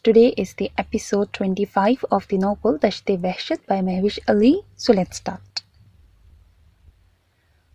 Today is the episode 25 of the novel Dashte Wahshat by Mehwish Ali. So let's start.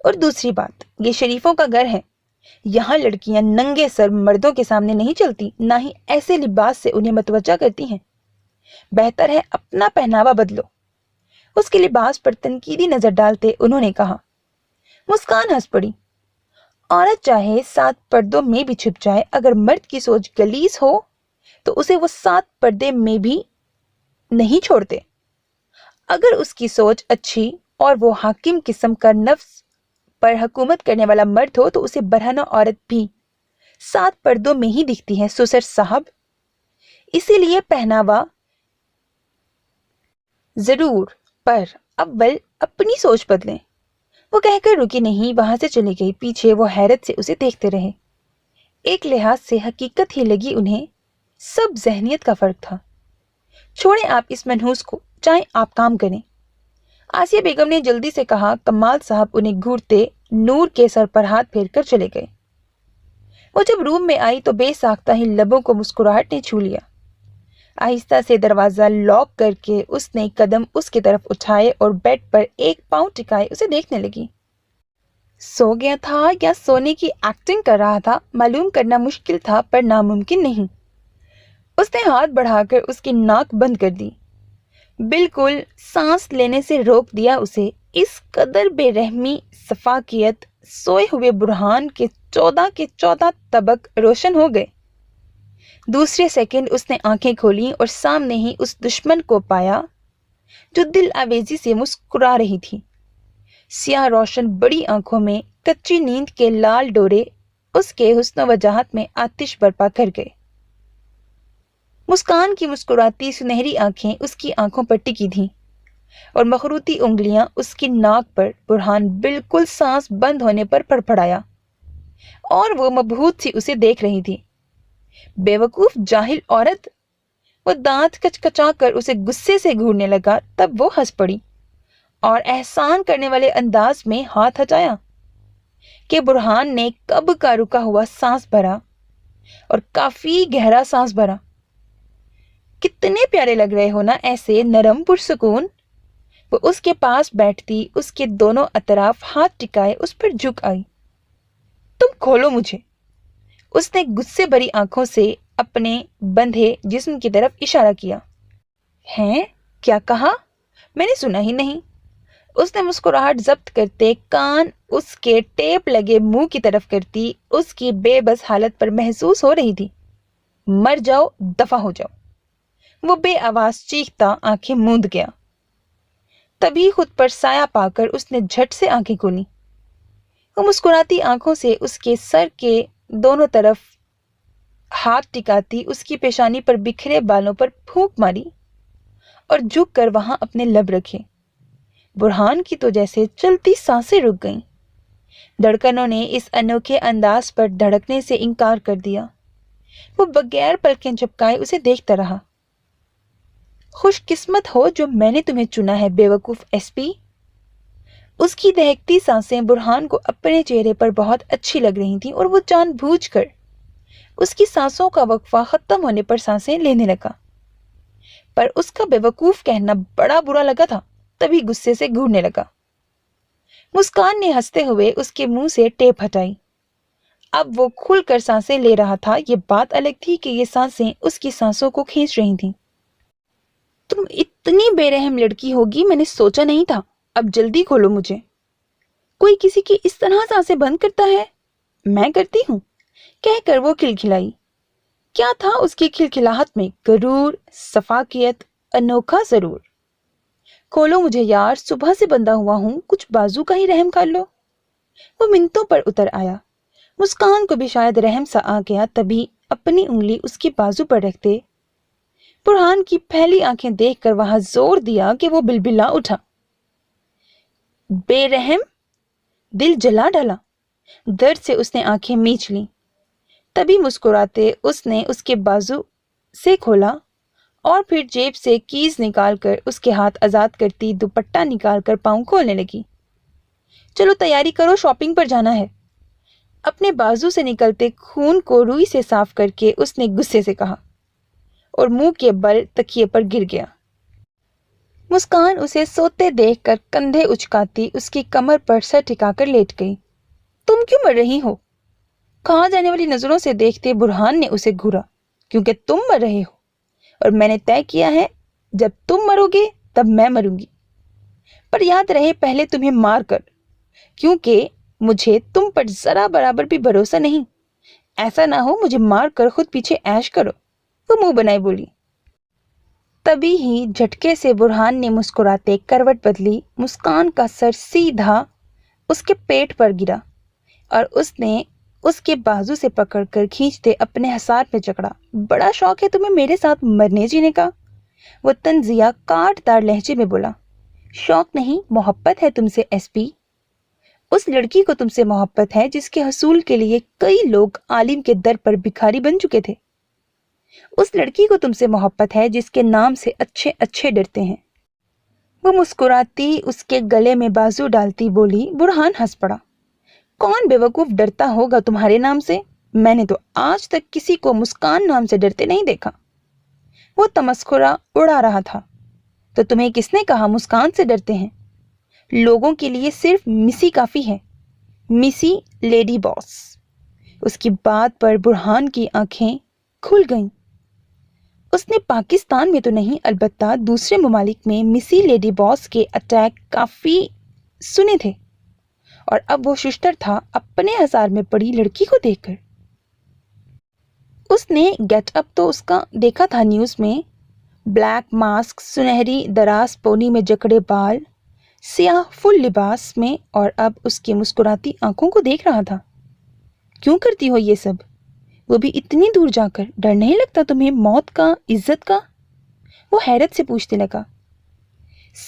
اور دوسری بات، یہ شریفوں کا گھر ہے، یہاں لڑکیاں ننگے سر مردوں کے سامنے نہیں چلتی، نہ ہی ایسے لباس سے انہیں متوجہ کرتی ہیں۔ بہتر ہے اپنا پہناوا بدلو۔ اس کے لباس پر تنقیدی نظر ڈالتے انہوں نے کہا۔ مسکان ہنس پڑی۔ عورت چاہے 7 پردوں میں بھی چھپ جائے، اگر مرد کی سوچ غلیظ ہو تو اسے وہ 7 پردے میں بھی نہیں چھوڑتے۔ اگر اس کی سوچ اچھی اور وہ حاکم قسم کا نفس پر حکومت کرنے والا مرد ہو تو اسے برہنہ عورت بھی 7 پردوں میں ہی دکھتی ہے سسر صاحب۔ اسی لیے پہناوا ضرور، پر اول اپنی سوچ بدلیں۔ وہ کہہ کر رکی نہیں، وہاں سے چلی گئی۔ پیچھے وہ حیرت سے اسے دیکھتے رہے۔ ایک لحاظ سے حقیقت ہی لگی انہیں، سب ذہنیت کا فرق تھا۔ چھوڑیں آپ اس منحوس کو، چاہیں آپ کام کریں، آسیہ بیگم نے جلدی سے کہا۔ کمال صاحب انہیں گھورتے نور کے سر پر ہاتھ پھیر کر چلے گئے۔ وہ جب روم میں آئی تو بے ساختہ ہی لبوں کو مسکراہٹ نے چھو لیا۔ آہستہ سے دروازہ لاک کر کے اس نے قدم اس کی طرف اٹھائے اور بیڈ پر ایک پاؤں ٹکائے اسے دیکھنے لگی۔ سو گیا تھا یا سونے کی ایکٹنگ کر رہا تھا معلوم کرنا مشکل تھا، پر ناممکن نہیں۔ اس نے ہاتھ بڑھا کر اس کی ناک بند کر دی، بالکل سانس لینے سے روک دیا اسے۔ اس قدر بے رحمی، سفاکیت، سوئے ہوئے برہان کے 14 طبق روشن ہو گئے۔ دوسرے سیکنڈ اس نے آنکھیں کھولیں اور سامنے ہی اس دشمن کو پایا جو دل آویزی سے مسکرا رہی تھی۔ سیاہ روشن بڑی آنکھوں میں کچی نیند کے لال ڈورے اس کے حسن و وجاہت میں آتش برپا کر گئے۔ مسکان کی مسکراتی سنہری آنکھیں اس کی آنکھوں پر ٹکی تھیں اور مخروطی انگلیاں اس کی ناک پر۔ برہان بالکل سانس بند ہونے پر پڑپڑایا اور وہ مبہوت سی اسے دیکھ رہی تھی۔ بے وقوف جاہل عورت! وہ دانت کچکچا کر اسے غصے سے گھورنے لگا، تب وہ ہنس پڑی اور احسان کرنے والے انداز میں ہاتھ ہٹایا کہ برہان نے کب کا رکا ہوا سانس بھرا اور کافی گہرا سانس بھرا۔ کتنے پیارے لگ رہے ہو نا ایسے نرم پرسکون۔ وہ اس کے پاس بیٹھتی، اس کے دونوں اطراف ہاتھ ٹکائے اس پر جھک آئی۔ تم کھولو مجھے۔ اس نے غصے بھری آنکھوں سے اپنے بندھے جسم کی طرف اشارہ کیا۔ ہیں؟ کیا کہا؟ میں نے سنا ہی نہیں۔ اس نے مسکراہٹ ضبط کرتے کان اس کے ٹیپ لگے منہ کی طرف کرتی۔ اس کی بے بس حالت پر محسوس ہو رہی تھی۔ مر جاؤ، دفع ہو جاؤ۔ وہ بے آواز چیختا آنکھیں موند گیا۔ تبھی خود پر سایہ پا کر اس نے جھٹ سے آنکھیں کھولیں۔ وہ مسکراتی آنکھوں سے اس کے سر کے دونوں طرف ہاتھ ٹکاتی اس کی پیشانی پر بکھرے بالوں پر پھونک ماری اور جھک کر وہاں اپنے لب رکھے۔ برہان کی تو جیسے چلتی سانسیں رک گئیں۔ دھڑکنوں نے اس انوکھے انداز پر دھڑکنے سے انکار کر دیا۔ وہ بغیر پلکیں جھپکائے اسے دیکھتا رہا۔ خوش قسمت ہو جو میں نے تمہیں چنا ہے بے وقوف ایس پی۔ اس کی دہکتی سانسیں برہان کو اپنے چہرے پر بہت اچھی لگ رہی تھیں اور وہ جان بوجھ کر اس کی سانسوں کا وقفہ ختم ہونے پر سانسیں لینے لگا۔ پر اس کا بے وقوف کہنا بڑا برا لگا تھا، تبھی غصے سے گھورنے لگا۔ مسکان نے ہنستے ہوئے اس کے منہ سے ٹیپ ہٹائی۔ اب وہ کھل کر سانسیں لے رہا تھا۔ یہ بات الگ تھی کہ یہ سانسیں اس کی سانسوں کو کھینچ رہی تھیں۔ تم اتنی بے رحم لڑکی ہوگی میں نے سوچا نہیں تھا۔ اب جلدی کھولو مجھے۔ کوئی کسی کی اس طرح سانسیں بند کرتا ہے؟ میں کرتی ہوں، کہہ کر وہ کھلکھلائی۔ کیا تھا اس کی کھلکھلاہٹ میں؟ غرور، سفاکیت، انوکھا ضرور۔ کھولو مجھے یار، صبح سے بندھا ہوا ہوں، کچھ بازو کا ہی رحم کر لو۔ وہ منتوں پر اتر آیا۔ مسکان کو بھی شاید رحم سا آ گیا، تبھی اپنی انگلی اس کی بازو پر رکھتے برہان کی پھیلی آنکھیں دیکھ کر وہاں زور دیا کہ وہ بلبلا اٹھا۔ بے رحم؟ دل جلا ڈالا۔ درد سے اس نے آنکھیں میچ لیں۔ تبھی مسکراتے اس نے اس کے بازو سے کھولا اور پھر جیب سے کیز نکال کر اس کے ہاتھ آزاد کرتی دوپٹہ نکال کر پاؤں کھولنے لگی۔ چلو تیاری کرو، شاپنگ پر جانا ہے۔ اپنے بازو سے نکلتے خون کو روئی سے صاف کر کے اس نے غصے سے کہا اور منہ کے بل تکیے پر گر گیا۔ مسکان اسے سوتے دیکھ کر کندھے اچکاتی اس کی کمر پر سر ٹکا کر لیٹ گئی۔ تم کیوں مر رہی ہو؟ کہاں جانے والی نظروں سے دیکھتے برہان نے اسے گھورا۔ کیونکہ تم مر رہے ہو، اور میں نے طے کیا ہے جب تم مرو گے تب میں مروں گی، پر یاد رہے پہلے تمہیں مار کر، کیونکہ مجھے تم پر ذرا برابر بھی بھروسہ نہیں۔ ایسا نہ ہو مجھے مار کر خود پیچھے عیش کرو۔ وہ منہ بنائے بولی۔ تبھی ہی جھٹکے سے برہان نے مسکراتے کروٹ بدلی۔ مسکان کا سر سیدھا اس کے پیٹ پر گرا اور اس نے اس کے بازو سے پکڑ کر کھینچتے اپنے حصار پہ جکڑا۔ بڑا شوق ہے تمہیں میرے ساتھ مرنے جینے کا؟ وہ طنزیہ کاٹ دار لہجے میں بولا۔ شوق نہیں، محبت ہے تم سے ایس پی۔ اس لڑکی کو تم سے محبت ہے جس کے حصول کے لیے کئی لوگ عالم کے در پر بھکاری بن چکے تھے۔ اس لڑکی کو تم سے محبت ہے جس کے نام سے اچھے اچھے ڈرتے ہیں۔ وہ مسکراتی اس کے گلے میں بازو ڈالتی بولی۔ برہان ہنس پڑا۔ کون بے وقوف ڈرتا ہوگا تمہارے نام سے؟ میں نے تو آج تک کسی کو مسکان نام سے ڈرتے نہیں دیکھا۔ وہ تمسخرہ اڑا رہا تھا۔ تو تمہیں کس نے کہا مسکان سے ڈرتے ہیں؟ لوگوں کے لیے صرف مسی کافی ہے، مسی لیڈی باس۔ اس کی بات پر برہان کی آنکھیں کھل گئیں۔ اس نے پاکستان میں تو نہیں، البتہ دوسرے ممالک میں مسی لیڈی باس کے اٹیک کافی سنے تھے، اور اب وہ ششتر تھا اپنے ہزار میں پڑی لڑکی کو دیکھ کر۔ اس نے گیٹ اپ تو اس کا دیکھا تھا نیوز میں، بلیک ماسک، سنہری دراز پونی میں جکڑے بال، سیاہ فل لباس میں، اور اب اس کی مسکراتی آنکھوں کو دیکھ رہا تھا۔ کیوں کرتی ہو یہ سب؟ وہ بھی اتنی دور جا کر؟ ڈر نہیں لگتا تمہیں موت کا، عزت کا؟ وہ حیرت سے پوچھنے لگا۔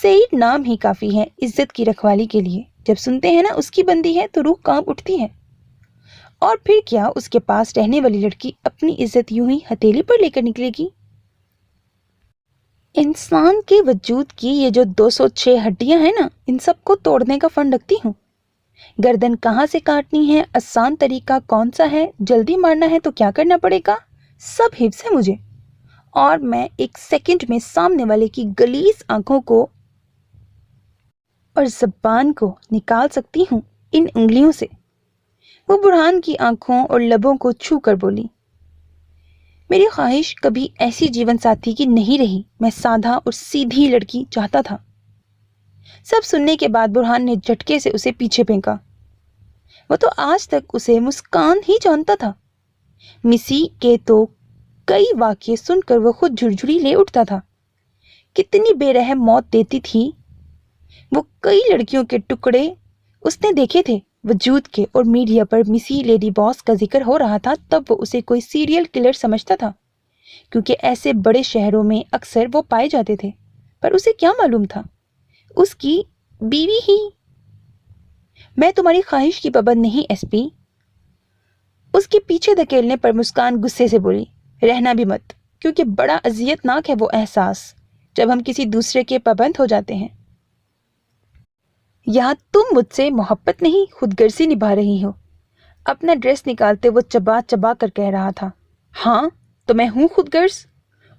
سعید نام ہی کافی ہے عزت کی رکھوالی کے لیے۔ جب سنتے ہیں نا اس کی بندی ہے تو روح کانپ اٹھتی ہے۔ اور پھر کیا اس کے پاس رہنے والی لڑکی اپنی عزت یوں ہی ہتھیلی پر لے کر نکلے گی؟ انسان کے وجود کی یہ جو 206 ہڈیاں ہیں نا، ان سب کو توڑنے کا فن رکھتی ہوں۔ گردن کہاں سے کاٹنی ہے، آسان طریقہ کون سا ہے، جلدی مارنا ہے تو کیا کرنا پڑے گا، سب حفظ ہے مجھے، اور میں ایک سیکنڈ میں سامنے والے کی غلیظ آنکھوں کو اور زبان کو نکال سکتی ہوں ان انگلیوں سے۔ وہ برہان کی آنکھوں اور لبوں کو چھو کر بولی۔ میری خواہش کبھی ایسی جیون ساتھی کی نہیں رہی، میں سادھا اور سیدھی لڑکی چاہتا تھا۔ سب سننے کے بعد برہان نے جھٹکے سے اسے پیچھے پھینکا۔ وہ تو آج تک اسے مسکان ہی جانتا تھا۔ مسی کے تو کئی واقعے سن کر وہ خود جھرجھری لے اٹھتا تھا۔ کتنی بے رحم موت دیتی تھی وہ، کئی لڑکیوں کے ٹکڑے اس نے دیکھے تھے۔ وجود کے اور میڈیا پر مسی لیڈی باس کا ذکر ہو رہا تھا تب وہ اسے کوئی سیریل کلر سمجھتا تھا، کیونکہ ایسے بڑے شہروں میں اکثر وہ پائے جاتے تھے۔ پر اسے کیا معلوم تھا اس کی بیوی ہی۔ میں تمہاری خواہش کی پابند نہیں ایس پی۔ اس کے پیچھے دھکیلنے پر مسکان غصے سے بولی۔ رہنا بھی مت، کیونکہ بڑا اذیت ناک ہے وہ احساس جب ہم کسی دوسرے کے پابند ہو جاتے ہیں۔ یہاں تم مجھ سے محبت نہیں، خود غرضی نبھا رہی ہو۔ اپنا ڈریس نکالتے وہ چبا چبا کر کہہ رہا تھا۔ ہاں تو میں ہوں خود غرض،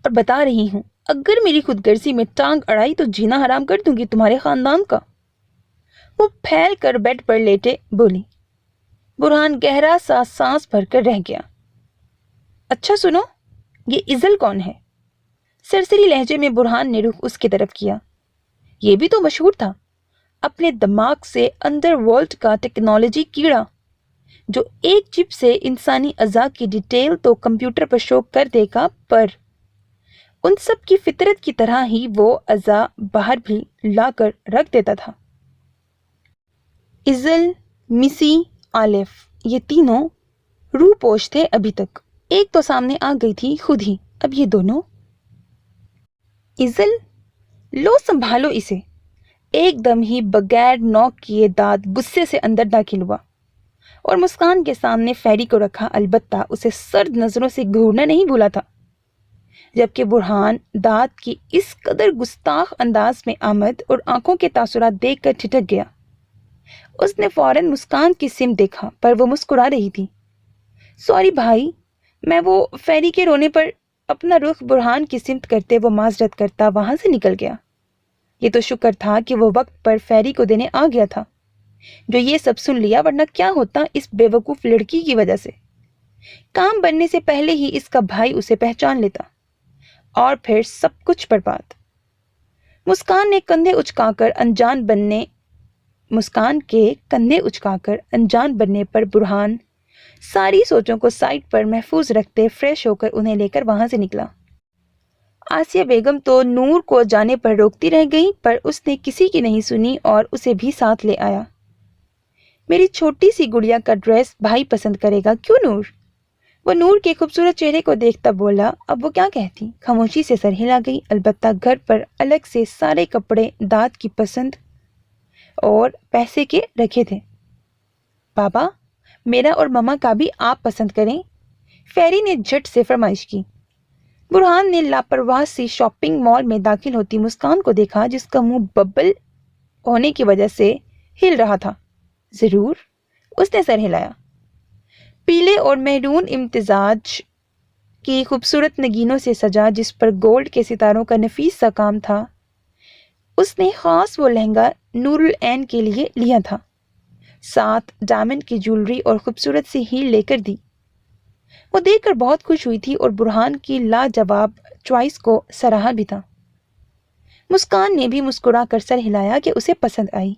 اور بتا رہی ہوں اگر میری خود غرضی میں ٹانگ اڑائی تو جینا حرام کر دوں گی تمہارے خاندان کا۔ وہ پھیل کر بیڈ پر لیٹے بولی۔ برہان گہرا سا سانس بھر کر رہ گیا۔ اچھا سنو، یہ ازل کون ہے؟ سرسری لہجے میں برہان نے رخ اس کی طرف کیا۔ یہ بھی تو مشہور تھا، اپنے دماغ سے انڈر ورلڈ کا ٹیکنالوجی کیڑا، جو ایک چپ سے انسانی اعضاء کی ڈیٹیل تو کمپیوٹر پر شو کر دے گا، پر ان سب کی فطرت کی طرح ہی وہ اعضاء باہر بھی لا کر رکھ دیتا تھا۔ ازل، مسی، آلف، یہ تینوں روح پوش تھے ابھی تک۔ ایک تو سامنے آ گئی تھی خود ہی، اب یہ دونوں۔ ازل، لو سنبھالو اسے۔ ایک دم ہی بغیر نوک کیے داد غصے سے اندر داخل ہوا اور مسکان کے سامنے فیری کو رکھا، البتہ اسے سرد نظروں سے گھورنا نہیں بھولا تھا۔ جبکہ برہان داد کی اس قدر گستاخ انداز میں آمد اور آنکھوں کے تاثرات دیکھ کر ٹھٹک گیا۔ اس نے فوراً مسکان کی سمت دیکھا، پر وہ مسکرا رہی تھی۔ سوری بھائی، میں وہ فیری کے رونے پر اپنا رخ برہان کی سمت کرتے وہ معذرت کرتا وہاں سے نکل گیا۔ یہ تو شکر تھا کہ وہ وقت پر فیری کو دینے آ گیا تھا، جو یہ سب سن لیا، ورنہ کیا ہوتا اس بے وقوف لڑکی کی وجہ سے۔ کام بننے سے پہلے ہی اس کا بھائی اسے پہچان لیتا اور پھر سب کچھ برباد۔ مسکان کے کندھے اچکا کر انجان بننے پر برہان ساری سوچوں کو سائٹ پر محفوظ رکھتے فریش ہو کر انہیں لے کر وہاں سے نکلا۔ آسیہ بیگم تو نور کو جانے پر روکتی رہ گئی، پر اس نے کسی کی نہیں سنی اور اسے بھی ساتھ لے آیا۔ میری چھوٹی سی گڑیا کا ڈریس بھائی پسند کرے گا، کیوں نور؟ وہ نور کے خوبصورت چہرے کو دیکھتا بولا۔ اب وہ کیا کہتی، خاموشی سے سر ہلا گئی۔ البتہ گھر پر الگ سے سارے کپڑے داد کی پسند اور پیسے کے رکھے تھے۔ بابا، میرا اور ماما کا بھی آپ پسند کریں، فیری نے جھٹ سے فرمائش کی۔ برہان نے لاپرواہ سی شاپنگ مال میں داخل ہوتی مسکان کو دیکھا، جس کا منہ ببل ہونے کی وجہ سے ہل رہا تھا۔ ضرور، اس نے سر ہلایا۔ پیلے اور میرون امتزاج کی خوبصورت نگینوں سے سجا، جس پر گولڈ کے ستاروں کا نفیس سا کام تھا، اس نے خاص وہ لہنگا نور العین کے لیے لیا تھا، ساتھ ڈائمنڈ کی جولری اور خوبصورت سی ہیل لے کر دی۔ وہ دیکھ کر بہت خوش ہوئی تھی اور برہان کی لاجواب چوائس کو سراہا بھی تھا۔ مسکان نے بھی مسکرا کر سر ہلایا کہ اسے پسند آئی۔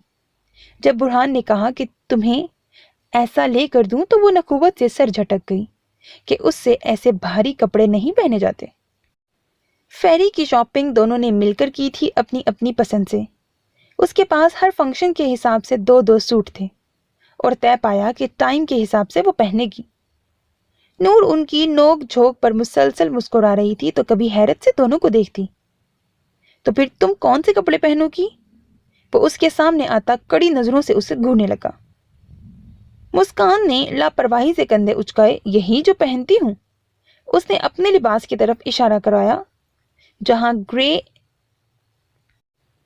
جب برہان نے کہا کہ تمہیں ایسا لے کر دوں تو وہ نخوت سے سر جھٹک گئی کہ اس سے ایسے بھاری کپڑے نہیں پہنے جاتے۔ فیری کی شاپنگ دونوں نے مل کر کی تھی، اپنی اپنی پسند سے۔ اس کے پاس ہر فنکشن کے حساب سے 2 سوٹ تھے اور طے پایا کہ ٹائم کے حساب سے وہ پہنے گی۔ نور ان کی نوک جھوک پر مسلسل مسکرا رہی تھی تو کبھی حیرت سے دونوں کو دیکھتی۔ تو پھر تم کون سے کپڑے پہنو گی؟ وہ اس کے سامنے آتا کڑی نظروں سے اسے گھورنے لگا۔ مسکان نے لاپرواہی سے کندھے اچکائے۔ یہی جو پہنتی ہوں، اس نے اپنے لباس کی طرف اشارہ کرایا، جہاں گرے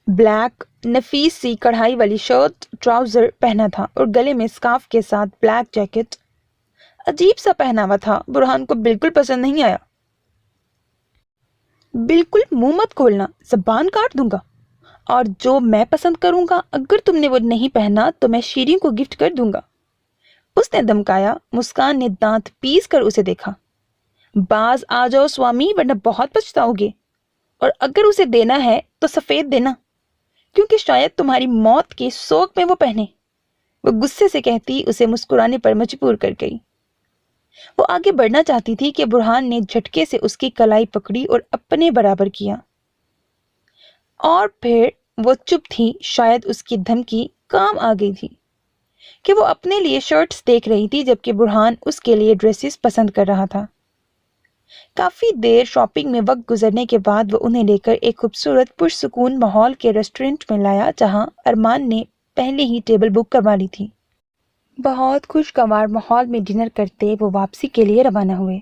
بلیک نفیس سی کڑھائی والی شرٹ ٹراؤزر پہنا تھا اور گلے میں سکارف کے ساتھ بلیک جیکٹ۔ عجیب سا پہناوا تھا، برہان کو بالکل پسند نہیں آیا۔ بالکل منہ مت کھولنا، زبان کاٹ دوں گا، اور جو میں پسند کروں گا اگر تم نے وہ نہیں پہنا تو میں شیریں کو گفٹ کر دوں گا، اس نے دھمکایا۔ مسکان نے دانت پیس کر اسے دیکھا۔ باز آ جاؤ سوامی، ورنہ بہت پچھتاؤ گے، اور اگر اسے دینا ہے تو سفید دینا، کیونکہ شاید تمہاری موت کے سوگ میں وہ پہنے، وہ غصے سے کہتی اسے مسکرانے پر مجبور کر گئی۔ وہ آگے بڑھنا چاہتی تھی کہ برہان نے جھٹکے سے اس کی کلائی پکڑی اور اپنے برابر کیا، اور پھر وہ چپ تھی۔ شاید اس کی دھمکی کام آ گئی تھی کہ وہ اپنے لیے شرٹس دیکھ رہی تھی جبکہ برہان اس کے لیے ڈریسز پسند کر رہا تھا۔ کافی دیر شاپنگ میں وقت گزرنے کے بعد وہ انہیں لے کر ایک خوبصورت پرسکون ماحول کے ریسٹورنٹ میں لایا، جہاں ارمان نے پہلے ہی ٹیبل بک کروا لی تھی۔ بہت خوشگوار ماحول میں ڈنر کرتے وہ واپسی کے لیے روانہ ہوئے۔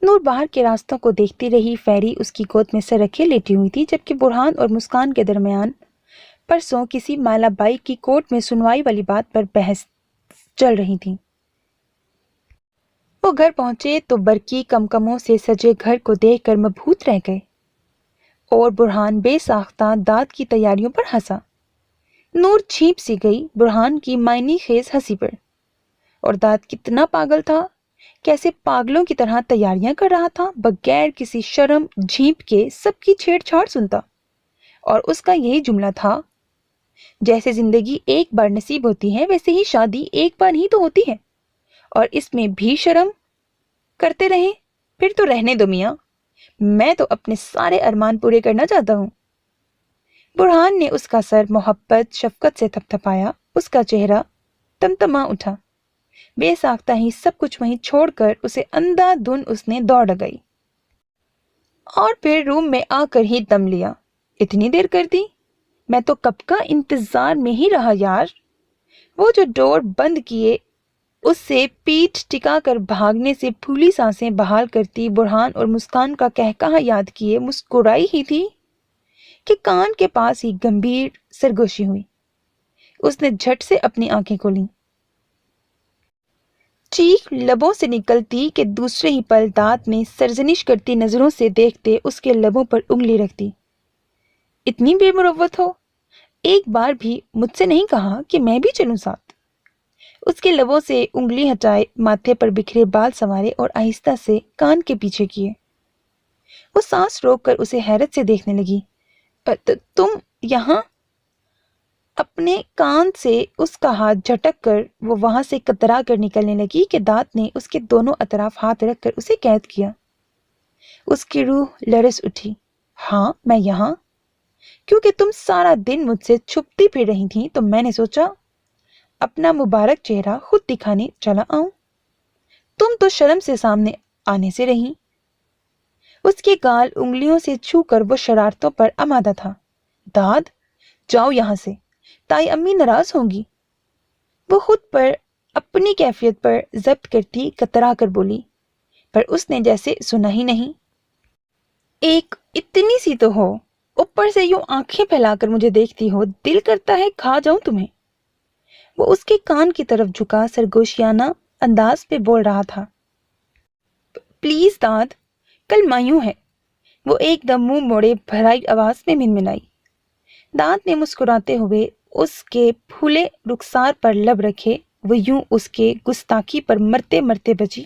نور باہر کے راستوں کو دیکھتی رہی۔ فیری اس کی گود میں سر رکھے لیٹی ہوئی تھی، جبکہ برہان اور مسکان کے درمیان پرسوں کسی مالا بائی کی کورٹ میں سنوائی والی بات پر بحث چل رہی تھی۔ وہ گھر پہنچے تو برقی کمکموں سے سجے گھر کو دیکھ کر مبہوت رہ گئے، اور برہان بے ساختہ داد کی تیاریوں پر ہنسا۔ نور چھینپ سی گئی برہان کی معنی خیز ہنسی پر، اور داد کتنا پاگل تھا، کیسے پاگلوں کی طرح تیاریاں کر رہا تھا، بغیر کسی شرم جھیپ کے سب کی چھیڑ چھاڑ سنتا، اور اس کا یہی جملہ تھا، جیسے زندگی ایک بار نصیب ہوتی ہے ویسے ہی شادی ایک بار ہی تو ہوتی ہے، اور اس میں بھی شرم کرتے رہیں، پھر تو رہنے دو میاں، میں تو اپنے سارے ارمان پورے کرنا چاہتا ہوں۔ برہان نے اس کا سر محبت شفقت سے تھپتھپایا۔ اس کا چہرہ تمتما اٹھا۔ بے ساختہ ہی سب کچھ وہیں چھوڑ کر اسے اندھا دھن اس نے دوڑ لگائی، اور پھر روم میں آ کر ہی دم لیا۔ اتنی دیر کر دی، میں تو کب کا انتظار میں ہی رہا یار۔ وہ جو ڈور بند کیے اس سے پیٹھ ٹکا کر بھاگنے سے پھولی سانسیں بحال کرتی برہان اور مسکان کا کہکہا یاد کیے مسکرائی ہی تھی کہ کان کے پاس ہی گمبھیر سرگوشی ہوئی۔ اس نے جھٹ سے اپنی آنکھیں کھولیں۔ چیخ لبوں سے نکلتی کہ دوسرے ہی پل داد میں سرزنش کرتی نظروں سے دیکھتے اس کے لبوں پر انگلی رکھتی۔ اتنی بے مروت ہو؟ ایک بار بھی مجھ سے نہیں کہا کہ میں بھی چلوں ساتھ؟ اس کے لبوں سے انگلی ہٹائے، ماتھے پر بکھرے بال سنوارے اور آہستہ سے کان کے پیچھے کیے۔ وہ سانس روک کر اسے حیرت سے دیکھنے لگی۔ تم یہاں؟ اپنے کان سے اس کا ہاتھ جھٹک کر وہ وہاں سے کترا کر نکلنے لگی کہ دانت نے اس کے دونوں اطراف ہاتھ رکھ کر اسے قید کیا۔ اس کی روح لرز اٹھی۔ ہاں، میں یہاں، کیونکہ تم سارا دن مجھ سے چھپتی پھر رہی تھی تو میں نے سوچا اپنا مبارک چہرہ خود دکھانے چلا آؤں۔ تم تو شرم سے سامنے آنے سے رہی۔ اس کے گال انگلیوں سے چھو کر وہ شرارتوں پر آمادہ تھا۔ داد، جاؤ یہاں سے، تائی امی ناراض ہوں گی۔ وہ خود پر اپنی کیفیت پر ضبط کرتی کترا کر بولی، پر اس نے جیسے سنا ہی نہیں۔ ایک اتنی سی تو ہو، اوپر سے یوں آنکھیں پھیلا کر مجھے دیکھتی ہو، دل کرتا ہے کھا جاؤں تمہیں۔ وہ اس کے کان کی طرف جھکا سرگوشیانہ انداز پہ بول رہا تھا۔ پلیز داد، کل مایوں ہے۔ وہ ایک دم منہ موڑے بھرائی آواز میں منمنائی۔ داد نے مسکراتے ہوئے اس کے پھولے رخسار پر لب رکھے۔ وہ یوں اس کے گستاخی پر مرتے مرتے بچی،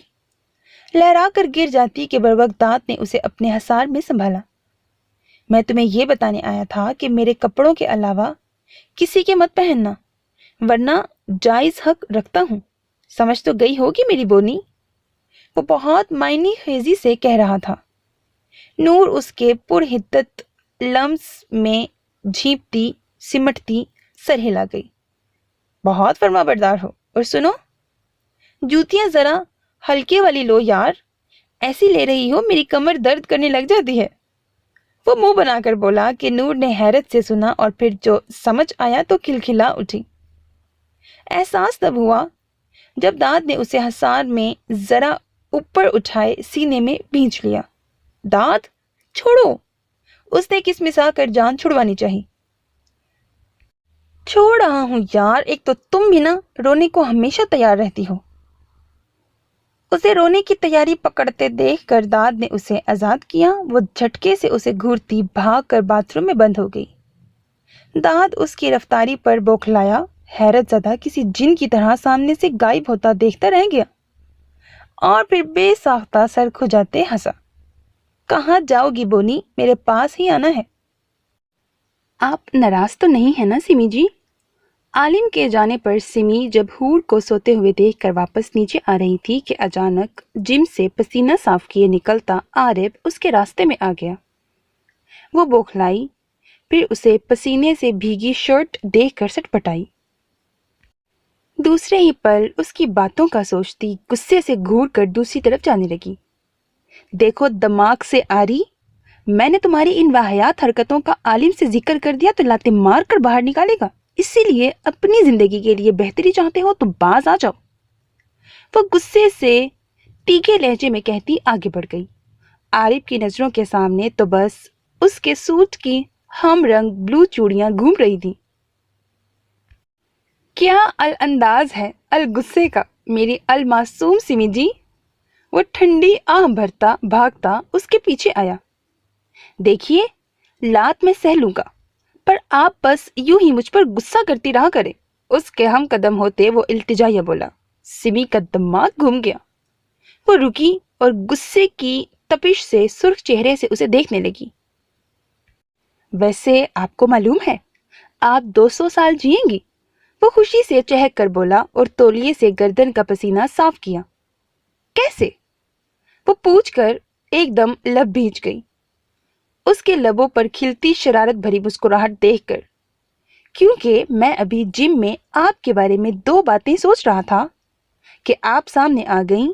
لہرا کر گر جاتی کہ بروقت داد نے اسے اپنے حصار میں سنبھالا۔ میں تمہیں یہ بتانے آیا تھا کہ میرے کپڑوں کے علاوہ کسی کے مت پہننا، ورنہ جائز حق رکھتا ہوں۔ سمجھ تو گئی ہوگی میری بونی؟ وہ بہت معنی خیزی سے کہہ رہا تھا۔ نور اس کے پرحدت لمس میں جھیپتی سمٹتی سر ہلا گئی۔ بہت فرما بردار ہو، اور سنو، جوتیاں ذرا ہلکے والی لو یار، ایسی لے رہی ہو میری کمر درد کرنے لگ جاتی ہے۔ وہ منہ بنا کر بولا کہ نور نے حیرت سے سنا اور پھر جو سمجھ آیا تو کھلکھلا اٹھی۔ احساس تب ہوا جب داد نے اسے حصار میں ذرا اوپر اٹھائے سینے میں بھینچ لیا۔ داد، چھوڑو، اس نے کسمسا کر جان چھڑوانی چاہی۔ چھوڑ رہا ہوں یار، ایک تو تم بھی نا رونے کو ہمیشہ تیار رہتی ہو۔ اسے رونے کی تیاری پکڑتے دیکھ کر داد نے اسے آزاد کیا۔ وہ جھٹکے سے اسے گھورتی بھاگ کر باتھ روم میں بند ہو گئی۔ داد اس کی رفتاری پر بوکھلایا، حیرت زدہ کسی جن کی طرح سامنے سے غائب ہوتا دیکھتا رہ گیا، اور پھر بے ساختہ سر کھجاتے ہنسا۔ کہاں جاؤ گی بونی؟ میرے پاس ہی آنا ہے۔ آپ ناراض تو نہیں ہے نا سمی جی؟ عالم کے جانے پر سمی جب حور کو سوتے ہوئے دیکھ کر واپس نیچے آ رہی تھی کہ اچانک جم سے پسینہ صاف کیے نکلتا عارف اس کے راستے میں آ گیا۔ وہ بوکھلائی، پھر اسے پسینے سے بھیگی شرٹ دیکھ کر سٹ پٹائی۔ دوسرے ہی پل اس کی باتوں کا سوچتی غصے سے گھور کر دوسری طرف جانے لگی۔ دیکھو دماغ سے آری، میں نے تمہاری ان واہیات حرکتوں کا عالم سے ذکر کر دیا تو لاتے مار کر باہر نکالے گا، اسی لیے اپنی زندگی کے لیے بہتری چاہتے ہو تو باز آ جاؤ۔ وہ غصے سے تیکھے لہجے میں کہتی آگے بڑھ گئی۔ عارف کی نظروں کے سامنے تو بس اس کے سوٹ کی ہم رنگ بلو چوڑیاں گھوم رہی تھیں۔ کیا الانداز ہے الغصے کا میری المعصوم سمی جی۔ وہ ٹھنڈی آہ بھرتا بھاگتا اس کے پیچھے آیا۔ دیکھیے، لات میں سہ لوں گا، پر آپ بس یوں ہی مجھ پر غصہ کرتی رہا کریں۔ اس کے ہم قدم ہوتے وہ التجائیہ بولا۔ سمی کا دماغ گھوم گیا۔ وہ رکی اور غصے کی تپش سے سرخ چہرے سے اسے دیکھنے لگی۔ ویسے آپ کو معلوم ہے آپ 200 سال جئیں گی؟ وہ خوشی سے چہک کر بولا اور تولیے سے گردن کا پسینہ صاف کیا۔ کیسے؟ وہ پوچھ کر ایک دم لب بھیج گئی، اس کے لبوں پر کھلتی شرارت بھری مسکراہٹ دیکھ کر۔ کیونکہ میں ابھی جم میں آپ کے بارے میں 2 باتیں سوچ رہا تھا کہ آپ سامنے آ گئیں،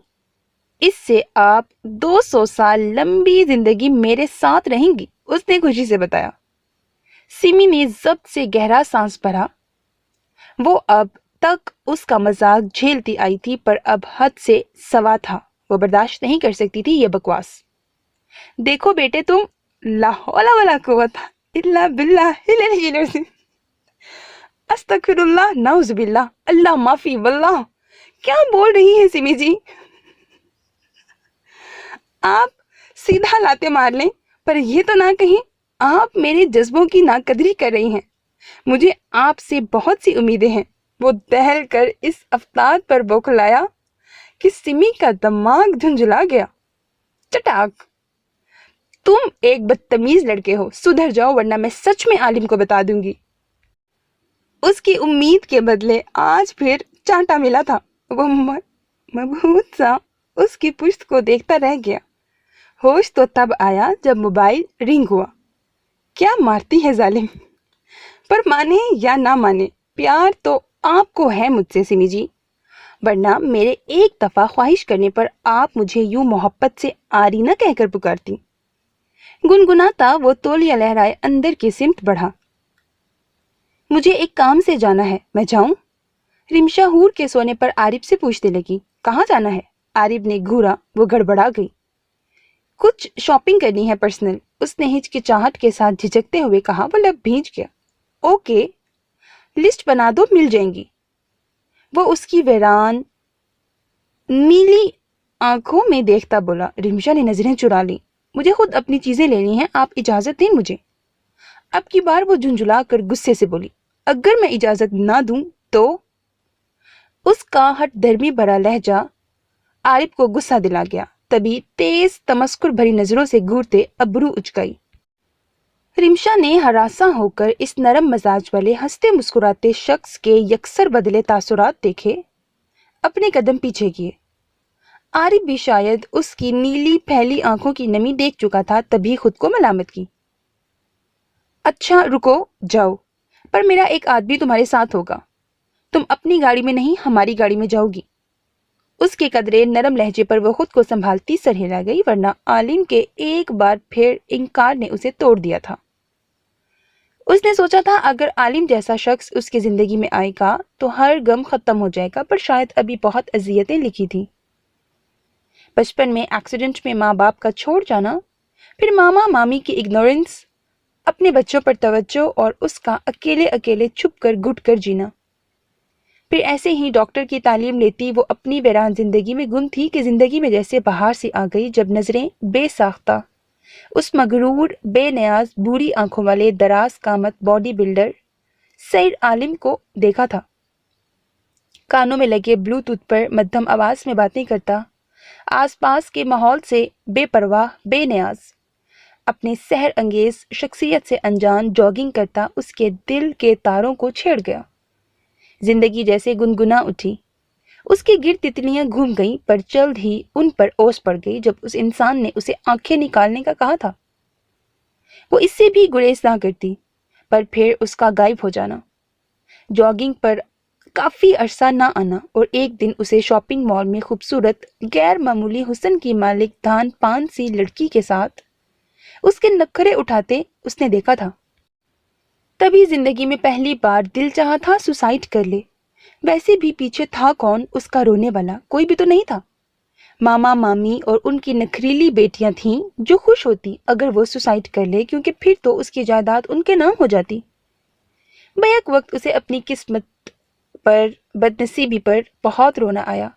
اس سے آپ 200 سال لمبی زندگی میرے ساتھ رہیں گی، اس نے خوشی سے بتایا۔ سمی نے ضبط سے گہرا سانس بھرا۔ وہ اب تک اس کا مذاق جھیلتی آئی تھی، پر اب حد سے سوا تھا، وہ برداشت نہیں کر سکتی تھی یہ بکواس۔ دیکھو بیٹے، تم لا حول ولا قوت الا باللہ استغفر اللہ نعوذ باللہ اللہ معافی واللہ، کیا بول رہی ہیں سمی جی؟ آپ سیدھا لاتے مار لیں، پر یہ تو نہ کہیں آپ میرے جذبوں کی ناقدری کر رہی ہیں. مجھے آپ سے بہت سی امیدیں ہیں. وہ دہل کر اس افتاد پر بوکھلایا کہ سمی کا دماغ جھنجھلا گیا. چٹاک. تم ایک بدتمیز لڑکے ہو. سدھر جاؤ ورنہ میں سچ میں عالم کو بتا دوں گی. اس کی امید کے بدلے آج پھر چانٹا ملا تھا. وہ مبہوت سا اس کی پشت کو دیکھتا رہ گیا. ہوش تو تب آیا جب موبائل رنگ ہوا. کیا مارتی ہے ظالم. پر مانے یا نہ مانے پیار تو آپ کو ہے مجھ سے سمی جی، ورنہ میرے ایک دفعہ خواہش کرنے پر آپ مجھے یوں محبت سے آری نہ کہہ کر پکارتی. گنگناتا وہ تولیہ لہرائے اندر کی سمت بڑھا. مجھے ایک کام سے جانا ہے، میں جاؤں؟ رمشا ہور کے سونے پر عارب سے پوچھنے لگی. کہاں جانا ہے؟ عارب نے گھورا. وہ گڑبڑا گئی. کچھ شاپنگ کرنی ہے پرسنل. اس نے ہچکچاہٹ کے ساتھ جھجکتے ہوئے کہا. وہ لب بھیج گیا. اوکے، لسٹ بنا دو، مل جائیں گی. وہ اس کی ویران نیلی آنکھوں میں دیکھتا بولا. رمشا نے نظریں چرا لی. مجھے خود اپنی چیزیں لینی ہیں، آپ اجازت دیں مجھے. اب کی بار وہ جھنجھلا کر غصے سے بولی. اگر میں اجازت نہ دوں تو؟ اس کا ہٹ دھرمی بھرا لہجہ عارب کو غصہ دلا گیا. تبھی تیز تمسخر بھری نظروں سے گھورتے ابرو اچکائی. رمشا نے ہراساں ہو کر اس نرم مزاج والے ہنستے مسکراتے شخص کے یکسر بدلے تاثرات دیکھے. اپنے قدم پیچھے کیے. عارب بھی شاید اس کی نیلی پھیلی آنکھوں کی نمی دیکھ چکا تھا، تبھی خود کو ملامت کی. اچھا رکو، جاؤ، پر میرا ایک آدمی تمہارے ساتھ ہوگا. تم اپنی گاڑی میں نہیں، ہماری گاڑی میں جاؤ گی. اس کے قدرے نرم لہجے پر وہ خود کو سنبھالتی سر ہلا گئی، ورنہ عالم کے ایک بار پھر انکار نے اسے توڑ دیا تھا. اس نے سوچا تھا اگر عالم جیسا شخص اس کی زندگی میں آئے گا تو ہر غم ختم ہو جائے گا، پر شاید ابھی بہت اذیتیں لکھی تھی. بچپن میں ایکسیڈنٹ میں ماں باپ کا چھوڑ جانا، پھر ماما مامی کی اگنورنس، اپنے بچوں پر توجہ اور اس کا اکیلے اکیلے چھپ کر گھٹ کر جینا. پھر ایسے ہی ڈاکٹر کی تعلیم لیتی وہ اپنی ویران زندگی میں گم تھی کہ زندگی میں جیسے بہار سی آ گئی جب نظریں بے ساختہ اس مغرور بے نیاز بوڑھی آنکھوں والے دراز قامت باڈی بلڈر سعید عالم کو دیکھا تھا. کانوں میں لگے بلوٹوتھ پر مدھم آواز میں باتیں کرتا، آس پاس کے ماحول سے بے پرواہ بے نیاز، اپنے سحر انگیز شخصیت سے انجان جاگنگ کرتا اس کے دل کے تاروں کو چھیڑ گیا. زندگی جیسے گنگنا اٹھی. اس کے گرد تتلیاں گھوم گئیں، پر جلد ہی ان پر اوس پڑ گئی جب اس انسان نے اسے آنکھیں نکالنے کا کہا تھا. وہ اس سے بھی گریز نہ کرتی، پر پھر اس کا غائب ہو جانا، جاگنگ پر کافی عرصہ نہ آنا، اور ایک دن اسے شاپنگ مال میں خوبصورت غیر معمولی حسن کی مالک دھان پان سی لڑکی کے ساتھ اس کے نخرے اٹھاتے اس نے دیکھا تھا. تبھی زندگی میں پہلی بار دل چاہا تھا سوسائڈ کر لے. ویسے بھی پیچھے تھا کون؟ اس کا رونے والا کوئی بھی تو نہیں تھا. ماما مامی اور ان کی نخریلی بیٹیاں تھیں جو خوش ہوتی اگر وہ سوسائڈ کر لے، کیونکہ پھر تو اس کی جائیداد ان کے نام ہو جاتی. بیک وقت اسے اپنی قسمت پر، بد نصیبی پر بہت رونا آیا.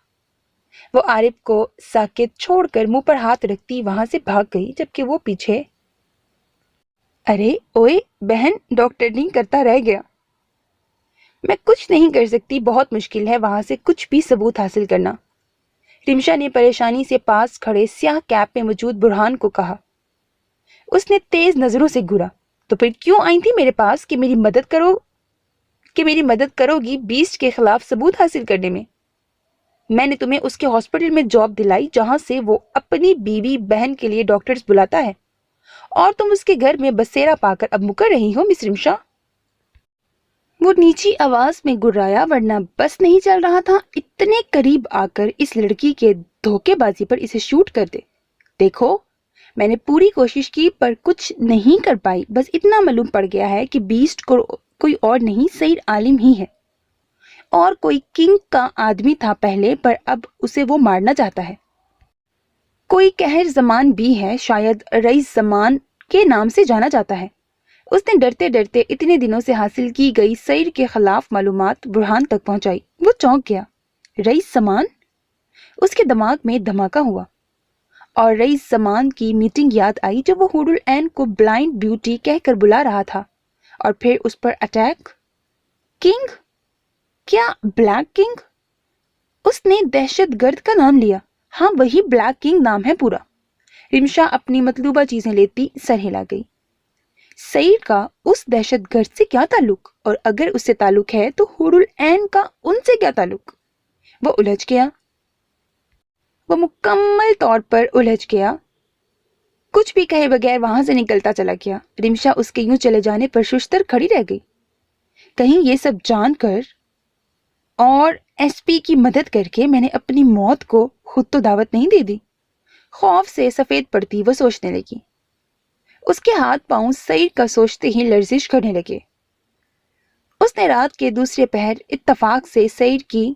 وہ عارب کو ساکت چھوڑ کر منہ پر ہاتھ رکھتی وہاں سے بھاگ گئی، جبکہ وہ پیچھے ارے اوئے بہن ڈاکٹرنی کرتا رہ گیا. میں کچھ نہیں کر سکتی، بہت مشکل ہے وہاں سے کچھ بھی ثبوت حاصل کرنا. رمشا نے پریشانی سے پاس کھڑے سیاہ کیپ میں موجود برہان کو کہا. اس نے تیز نظروں سے گھورا. تو پھر کیوں آئی تھی میرے پاس کہ میری مدد کرو گی بیسٹ کے خلاف ثبوت حاصل کرنے میں؟ میں نے تمہیں اس کے ہاسپٹل میں جاب دلائی جہاں سے وہ اپنی بیوی بہن کے لیے ڈاکٹرز بلاتا ہے، اور تم اس کے گھر میں بسیرا پا کر اب مکر رہی ہو مس رمشا. وہ نیچی آواز میں گرایا، ورنہ بس نہیں چل رہا تھا اتنے قریب آ کر اس لڑکی کے دھوکے بازی پر اسے شوٹ کر دے. دیکھو میں نے پوری کوشش کی پر کچھ نہیں کر پائی. بس اتنا معلوم پڑ گیا ہے کہ بیسٹ کوئی اور نہیں سعید عالم ہی ہے، اور کوئی کنگ کا آدمی تھا پہلے، پر اب اسے وہ مارنا چاہتا ہے. کوئی قہر زمان بھی ہے، شاید رئیس زمان کے نام سے جانا جاتا ہے. اس نے ڈرتے ڈرتے اتنے دنوں سے حاصل کی گئی سعید کے خلاف معلومات برہان تک پہنچائی. وہ چونک گیا. رئیس زمان؟ اس کے دماغ میں دھماکہ ہوا. اور رئیس زمان کی میٹنگ یاد آئی جب وہ حور العین کو بلائنڈ بیوٹی کہہ کر بلا رہا تھا، اور پھر اس پر اٹیک۔ کنگ؟ کیا بلیک کنگ؟ اس نے دہشت گرد کا نام لیا۔ ہاں وہی بلیک کنگ نام ہے پورا۔ رمشا اپنی مطلوبہ چیزیں لیتی سر ہلا گئی۔ سعید کا اس دہشت گرد سے کیا تعلق؟ اور اگر اس سے تعلق ہے تو حور العین کا ان سے کیا تعلق؟ وہ الجھ گیا، وہ مکمل طور پر الجھ گیا۔ کچھ بھی کہے بغیر وہاں سے نکلتا چلا گیا۔ رمشا اس کے یوں چلے جانے پر ششتر کھڑی رہ گئی۔ کہیں یہ سب جان کر اور ایس پی کی مدد کر کے میں نے اپنی موت کو خود تو دعوت نہیں دے دی۔ خوف سے سفید پڑتی وہ سوچنے لگی۔ اس کے ہاتھ پاؤں سعید کا سوچتے ہی لرزش کرنے لگے۔ اس نے رات کے دوسرے پہر اتفاق سے سعید کی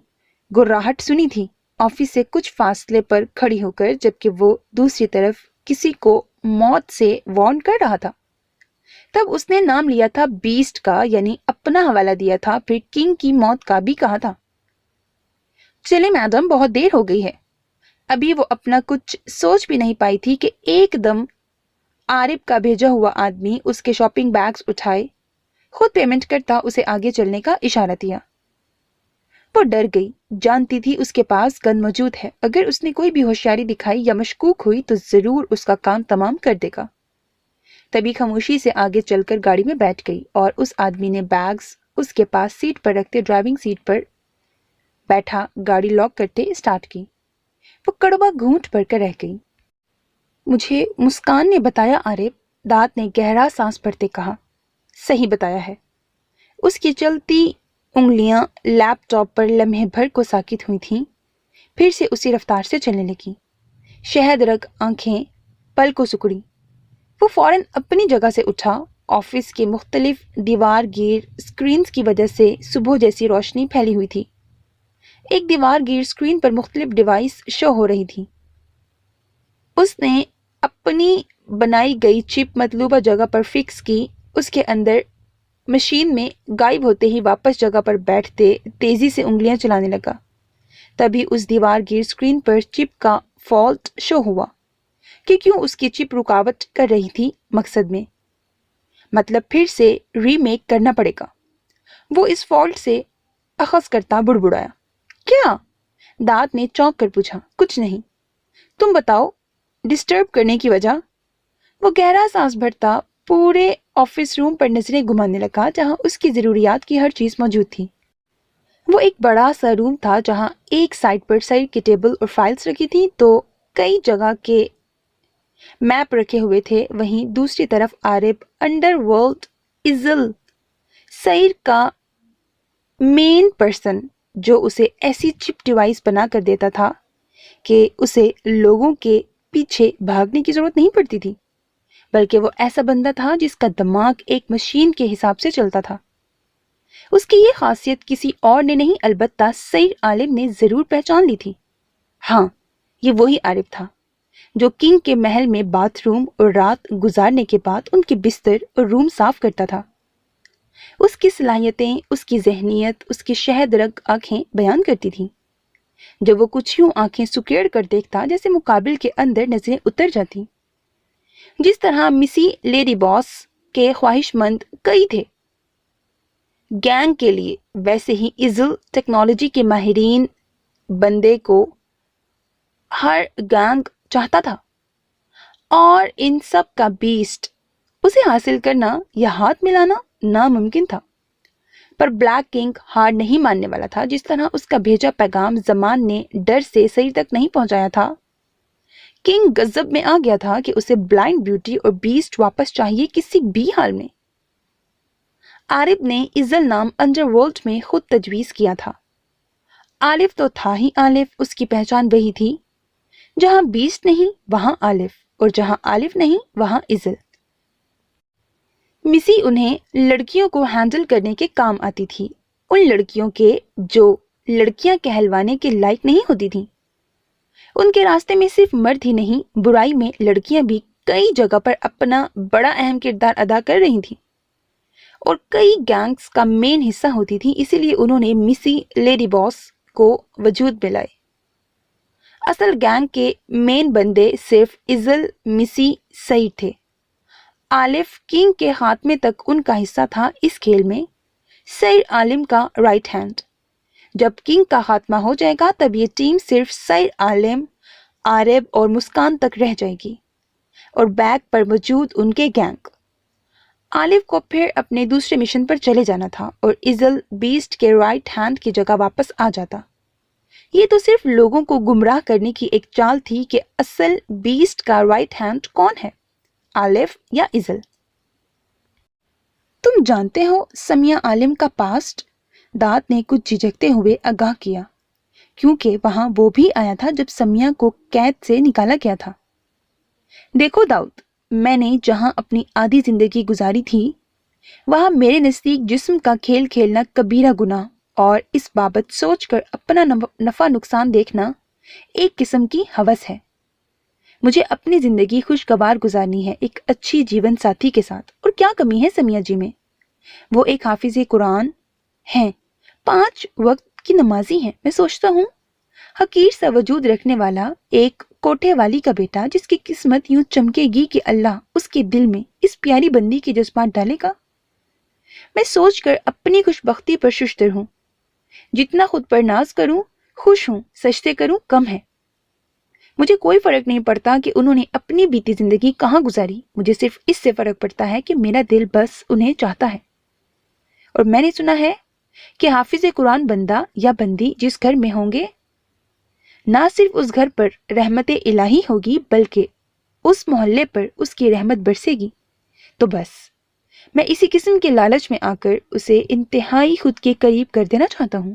گراہٹ سنی تھی، آفس سے کچھ فاصلے پر کھڑی ہو کر، جبکہ وہ دوسری طرف کسی کو موت سے وارن کر رہا تھا۔ تب اس نے نام لیا تھا بیسٹ کا، یعنی اپنا حوالہ دیا تھا، پھر کنگ کی موت کا بھی کہا تھا۔ چلے میڈم، بہت دیر ہو گئی ہے۔ ابھی وہ اپنا کچھ سوچ بھی نہیں پائی تھی کہ ایک دم عارف کا بھیجا ہوا آدمی اس کے شاپنگ بیگز اٹھائے، خود پیمنٹ کرتا اسے آگے چلنے کا اشارہ دیا۔ وہ ڈر گئی، جانتی تھی اس کے پاس گن موجود ہے، اگر اس نے کوئی بھی ہوشیاری دکھائی یا مشکوک ہوئی تو ضرور اس کا کام تمام کر دے گا۔ تبھی خاموشی سے آگے چل کر گاڑی میں بیٹھ گئی اور اس آدمی نے بیگز اس کے پاس سیٹ پر رکھتے ڈرائیونگ سیٹ پر بیٹھا گاڑی لاک کرتے اسٹارٹ کی۔ وہ کڑوا گھونٹ بھر کر رہ گئی۔ مجھے مسکان نے بتایا عارف، دانت نے گہرا سانس بھرتے کہا۔ صحیح بتایا ہے۔ اس کی چلتی انگلیاں لیپ ٹاپ پر لمحے بھر کو ساکت ہوئی تھیں، پھر سے اسی رفتار سے چلنے لگی۔ شہد رگ آنکھیں پل کو سکڑی۔ وہ فوراً اپنی جگہ سے اٹھا۔ آفس کے مختلف دیوار گیر اسکرینز کی وجہ سے صبح جیسی روشنی پھیلی ہوئی تھی۔ ایک دیوار گیر اسکرین پر مختلف ڈیوائس شو ہو رہی تھی۔ اس نے اپنی بنائی گئی چپ مطلوبہ جگہ پر فکس کی۔ اس کے اندر مشین میں غائب ہوتے ہی واپس جگہ پر بیٹھتے تیزی سے انگلیاں چلانے لگا۔ تبھی اس دیوار گیر اسکرین پر چپ کا فالٹ شو ہوا کہ کیوں اس کی چپ رکاوٹ کر رہی تھی مقصد میں، مطلب پھر سے ری میک کرنا پڑے گا۔ وہ اس فالٹ سے اخذ کرتا بڑبڑایا۔ کیا؟ دانت نے چونک کر پوچھا۔ کچھ نہیں، تم بتاؤ، ڈسٹرب کرنے کی وجہ؟ وہ گہرا سانس بھرتا پورے آفس روم پر نظریں گھمانے لگا جہاں اس کی ضروریات کی ہر چیز موجود تھی۔ وہ ایک بڑا سا روم تھا جہاں ایک سائڈ پر سائڈ کی ٹیبل اور فائلز رکھی تھی تو کئی جگہ کے میپ رکھے ہوئے تھے، وہیں دوسری طرف عارف انڈر ورلڈ ازل سعید کا مین پرسن، جو اسے ایسی چپ ڈیوائس بنا کر دیتا تھا کہ اسے لوگوں کے پیچھے بھاگنے کی ضرورت نہیں پڑتی تھی، بلکہ وہ ایسا بندہ تھا جس کا دماغ ایک مشین کے حساب سے چلتا تھا۔ اس کی یہ خاصیت کسی اور نے نہیں، البتہ سعید عالم نے ضرور پہچان لی تھی۔ ہاں، یہ وہی عارف تھا جو کنگ کے محل میں باتھ روم اور رات گزارنے کے بعد ان کے بستر اور روم صاف کرتا تھا۔ اس کی صلاحیتیں، اس کی ذہنیت، اس کی شہد رگ آنکھیں بیان کرتی تھیں۔ جب وہ کچھ یوں آنکھیں سکیڑ کر دیکھتا جیسے مقابل کے اندر نظریں اتر جاتی۔ جس طرح مسی لیڈی باس کے خواہش مند کئی تھے گینگ کے لیے، ویسے ہی ازل ٹیکنالوجی کے ماہرین بندے کو ہر گینگ چاہتا تھا، اور ان سب کا بیسٹ اسے حاصل کرنا یا ہاتھ ملانا ناممکن تھا۔ پر بلیک کنگ ہار نہیں ماننے والا تھا۔ جس طرح اس کا بھیجا پیغام زمان نے ڈر سے صحیح تک نہیں پہنچایا تھا، کنگ غضب میں آ گیا تھا کہ اسے بلائنڈ بیوٹی اور بیسٹ واپس چاہیے کسی بھی حال میں۔ عارف نے ازل نام انڈر ورلڈ میں خود تجویز کیا تھا۔ عالف تو تھا ہی عالف، اس کی پہچان وہی تھی، جہاں بیسٹ نہیں وہاں عالف، اور جہاں عالف نہیں وہاں ازل۔ مسی انہیں لڑکیوں کو ہینڈل کرنے کے کام آتی تھی، ان لڑکیوں کے جو لڑکیاں کہلوانے کے لائق نہیں ہوتی تھیں۔ ان کے راستے میں صرف مرد ہی نہیں، برائی میں لڑکیاں بھی کئی جگہ پر اپنا بڑا اہم کردار ادا کر رہی تھیں اور کئی گینگز کا مین حصہ ہوتی تھیں، اسی لیے انہوں نے مسی لیڈی باس کو وجود میں لائے۔ اصل گینگ کے مین بندے صرف ازل، مسی، سعید تھے۔ آلف کنگ کے خاتمے تک ان کا حصہ تھا اس کھیل میں، سعید عالم کا رائٹ ہینڈ۔ جب کنگ کا خاتمہ ہو جائے گا تب یہ ٹیم صرف سعید عالم، عارب اور مسکان تک رہ جائے گی اور بیک پر موجود ان کے گینگ۔ آلف کو پھر اپنے دوسرے مشن پر چلے جانا تھا اور ازل بیسٹ کے رائٹ ہینڈ کی جگہ واپس آ جاتا۔ یہ تو صرف لوگوں کو گمراہ کرنے کی ایک چال تھی کہ اصل بیسٹ کا رائٹ ہینڈ کون ہے، آلف یا ازل۔ تم جانتے ہو سمیہ عالم کا پاسٹ؟ دات نے کچھ جھجکتے ہوئے آگاہ کیا، کیونکہ وہاں وہ بھی آیا تھا جب سمیہ کو قید سے نکالا گیا تھا۔ دیکھو داؤد، میں نے جہاں اپنی آدھی زندگی گزاری تھی وہاں میرے نزدیک جسم کا کھیل کھیلنا کبیرہ گناہ اور اس بابت سوچ کر اپنا نفع نقصان دیکھنا ایک قسم کی ہوس ہے۔ مجھے اپنی زندگی خوشگوار گزارنی ہے ایک اچھی جیون ساتھی کے ساتھ، اور کیا کمی ہے سمیہ جی میں؟ وہ ایک حافظ قرآن ہیں، 5 وقت کی نمازی ہیں۔ میں سوچتا ہوں حقیر سا وجود رکھنے والا ایک کوٹھے والی کا بیٹا جس کی قسمت یوں چمکے گی کہ اللہ اس کے دل میں اس پیاری بندی کے جذبات ڈالے گا۔ میں سوچ کر اپنی خوش بختی پر ششدر ہوں۔ جتنا خود پر ناز کروں خوش ہوں، سجدے کروں کم ہے۔ مجھے کوئی فرق نہیں پڑتا کہ انہوں نے اپنی بیتی زندگی کہاں گزاری، مجھے صرف اس سے فرق پڑتا ہے کہ میرا دل بس انہیں چاہتا ہے۔ اور میں نے سنا ہے کہ حافظ قرآن بندہ یا بندی جس گھر میں ہوں گے نہ صرف اس گھر پر رحمت الہی ہوگی بلکہ اس محلے پر اس کی رحمت برسے گی۔ تو بس میں اسی قسم کے لالچ میں آ کر اسے انتہائی خود کے قریب کر دینا چاہتا ہوں۔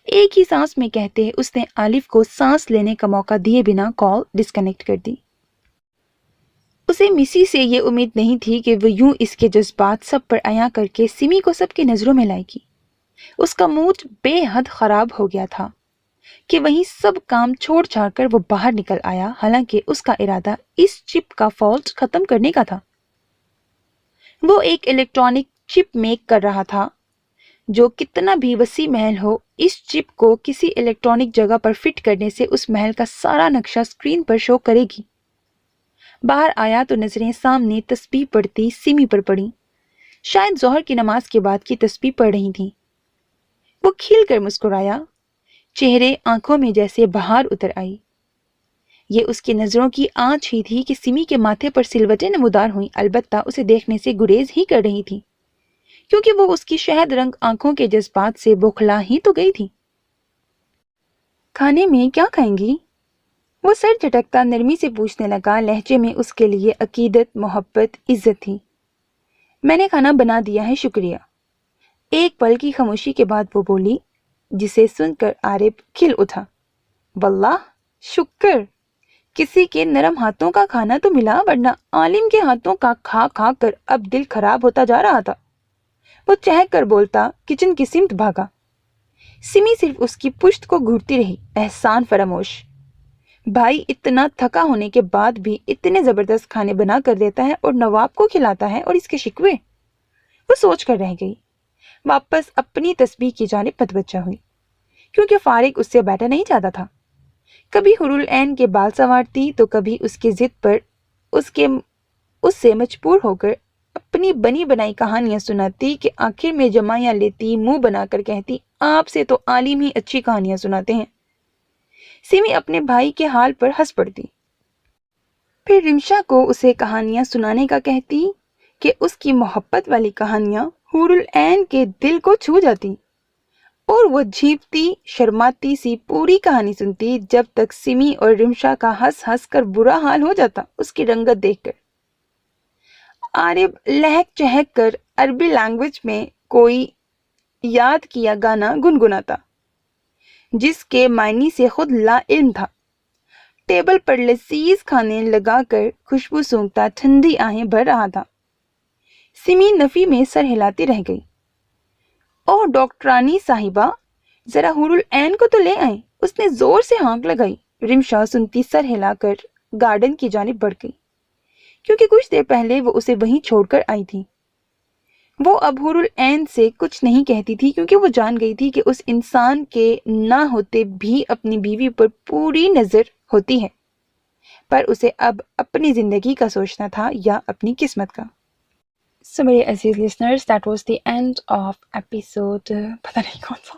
ایک ہی سانس میں کہتے اس نے آلف کو سانس لینے کا موقع دیے بنا کال ڈسکنیکٹ کر دی۔ اسے مسی سے یہ امید نہیں تھی کہ وہ یوں اس کے جذبات سب پر عیاں کر کے سمی کو سب کی نظروں میں لائے گی۔ اس کا موڈ بے حد خراب ہو گیا تھا کہ وہیں سب کام چھوڑ چھاڑ کر وہ باہر نکل آیا، حالانکہ اس کا ارادہ اس چپ کا فالٹ ختم کرنے کا تھا۔ وہ ایک الیکٹرانک چپ میک کر رہا تھا جو کتنا بھی وسیع محل ہو، اس چپ کو کسی الیکٹرانک جگہ پر فٹ کرنے سے اس محل کا سارا نقشہ سکرین پر شو کرے گی۔ باہر آیا تو نظریں سامنے تسبیح پڑھتی سمی پر پڑی، شاید ظہر کی نماز کے بعد کی تسبیح پڑھ رہی تھی۔ وہ کھل کر مسکرایا، چہرے آنکھوں میں جیسے بہار اتر آئی۔ یہ اس کی نظروں کی آنچ ہی تھی کہ سمی کے ماتھے پر سلوٹیں نمودار ہوئیں، البتہ اسے دیکھنے سے گریز ہی کر رہی تھی کیونکہ وہ اس کی شہد رنگ آنکھوں کے جذبات سے بوکھلا ہی تو گئی تھی۔ کھانے میں کیا کھائیں گی؟ وہ سر جھٹکتا نرمی سے پوچھنے لگا، لہجے میں اس کے لیے عقیدت، محبت، عزت تھی۔ میں نے کھانا بنا دیا ہے، شکریہ۔ ایک پل کی خاموشی کے بعد وہ بولی، جسے سن کر عارب کھل اٹھا، واللہ شکر، کسی کے نرم ہاتھوں کا کھانا تو ملا، ورنہ عالم کے ہاتھوں کا کھا کھا کر اب دل خراب ہوتا جا رہا تھا۔ وہ چہک کر بولتا کچن کی سمت بھاگا۔ سمی صرف اس کی پشت کو گھورتی رہی، احسان فراموش۔ بھائی اتنا تھکا ہونے کے بعد بھی اتنے زبردست کھانے بنا کر دیتا ہے اور نواب کو کھلاتا ہے، اور اس کے شکوے؟ وہ سوچ کر رہ گئی، واپس اپنی تسبیح کی جانب متوجہ ہوئی، کیونکہ فارغ اس سے بیٹھا نہیں جاتا تھا۔ کبھی حور العین کے بال سنوارتی تو کبھی اس کی ضد پر اس سے مجبور ہو کر اپنی بنی بنائی کہانیاں سناتی کہ آخر میں جمائیاں لیتی، منہ بنا کر کہتی، آپ سے تو عالم ہی اچھی کہانیاں سناتے ہیں۔ سمی اپنے بھائی کے حال پر ہنس پڑتی، پھر رمشا کو اسے کہانیاں سنانے کا کہتی کہ اس کی محبت والی کہانیاں حور العین کے دل کو چھو جاتی، اور وہ جھیپتی شرماتی سی پوری کہانی سنتی جب تک سمی اور رمشا کا ہنس ہنس کر برا حال ہو جاتا اس کی رنگت دیکھ کر۔ عارب لہک چہک کر عربی لینگویج میں کوئی یاد کیا گانا گنگناتا جس کے معنی سے خود لا علم تھا، ٹیبل پر لذیذ کھانے لگا کر خوشبو سونگتا ٹھنڈی آہیں بھر رہا تھا۔ سمی نفی میں سر ہلاتی رہ گئی، اور ڈاکٹرانی صاحبہ ذرا حور العین کو تو لے آئیں، اس نے زور سے ہانک لگائی۔ رمشا سنتی سر ہلا کر گارڈن کی جانب بڑھ گئی، کیونکہ کچھ دیر پہلے وہ اسے وہیں چھوڑ کر آئی تھی۔ وہ اب حور العین سے کچھ نہیں کہتی تھی، کیونکہ وہ جان گئی تھی کہ اس انسان کے نہ ہوتے بھی اپنی بیوی پر پوری نظر ہوتی ہے، پر اسے اب اپنی زندگی کا سوچنا تھا یا اپنی قسمت کا۔ So میرے عزیز listeners, that was the end of episode پتہ نہیں کون سا.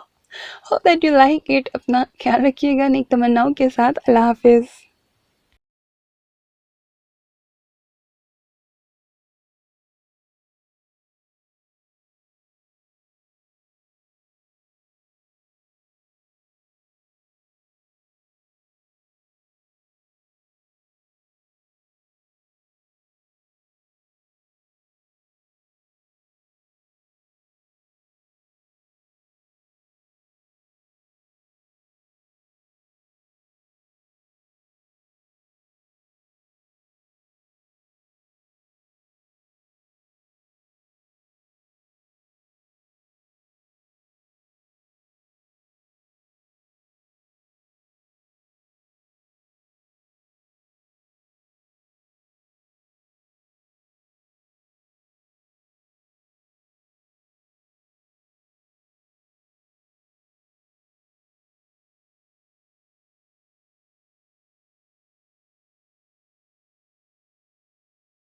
Hope that you like it. اپنا خیال رکھیے گا نیک تمناؤں کے ساتھ. اللہ حافظ.